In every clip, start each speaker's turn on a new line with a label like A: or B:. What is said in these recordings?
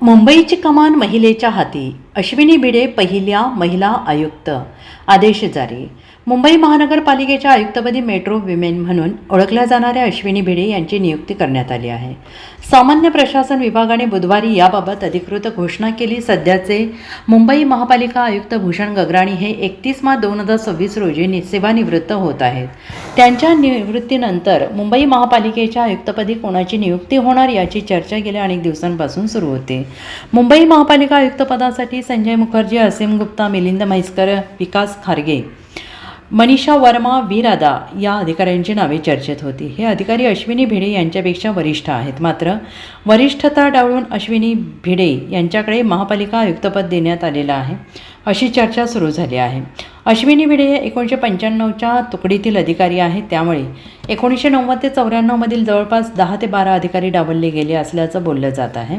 A: मुंबईची कमान महिलेच्या हाती, अश्विनी भिडे पहिल्या महिला आयुक्त. आदेश जारी. मुंबई महानगरपालिकेच्या आयुक्तपदी मेट्रो विमेन म्हणून ओळखल्या जाणाऱ्या अश्विनी भिडे यांची नियुक्ती करण्यात आली आहे. सामान्य प्रशासन विभागाने बुधवारी याबाबत अधिकृत घोषणा केली. सध्याचे मुंबई महापालिका आयुक्त भूषण गगराणी हे 31 मार्च 2026 रोजी सेवानिवृत्त होत आहेत. त्यांच्या निवृत्तीनंतर मुंबई महापालिकेच्या आयुक्तपदी कोणाची नियुक्ती होणार याची चर्चा गेल्या अनेक दिवसांपासून सुरू होते. मुंबई महापालिका आयुक्तपदासाठी संजय मुखर्जी, असीम गुप्ता, मिलिंद म्हैसकर, विकास खारगे, मनीषा वर्मा, वीरादा या अधिकाऱ्यांची नावे चर्चेत होती. हे अधिकारी अश्विनी भिडे यांच्यापेक्षा वरिष्ठ आहेत. मात्र वरिष्ठता डावलून अश्विनी भिडे यांच्याकडे महापालिका आयुक्तपद देण्यात आलेलं आहे अशी चर्चा सुरू झाली आहे. अश्विनी भिडे हे 1995च्या तुकडीतील अधिकारी आहेत. त्यामुळे 1990 ते 94 मधील जवळपास 10 ते 12 अधिकारी डावलले गेले असल्याचं बोललं जात आहे.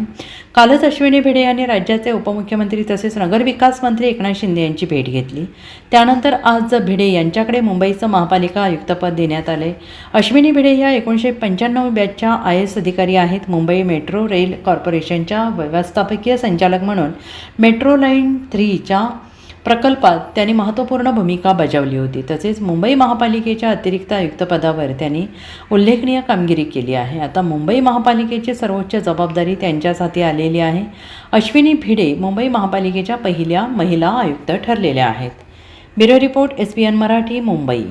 A: कालच अश्विनी भिडे यांनी राज्याचे उपमुख्यमंत्री तसेच नगरविकास मंत्री एकनाथ शिंदे यांची भेट घेतली. त्यानंतर आज भिडे यांच्याकडे मुंबईचं महापालिका आयुक्तपद देण्यात आले. अश्विनी भिडे या 1995 बॅचच्या IAS अधिकारी आहेत. मुंबई मेट्रो रेल कॉर्पोरेशनच्या व्यवस्थापकीय संचालक म्हणून मेट्रो लाईन 3च्या प्रकल्पात त्यांनी महत्त्वपूर्ण भूमिका बजावली होती. तसेच मुंबई महापालिकेच्या अतिरिक्त आयुक्तपदावर त्यांनी उल्लेखनीय कामगिरी केली आहे. आता मुंबई महापालिकेची सर्वोच्च जबाबदारी त्यांच्याच हाती आलेली आहे. अश्विनी भिडे मुंबई महापालिकेच्या पहिल्या महिला आयुक्त ठरलेल्या आहेत. Bureau report, SBN Marathi, Mumbai.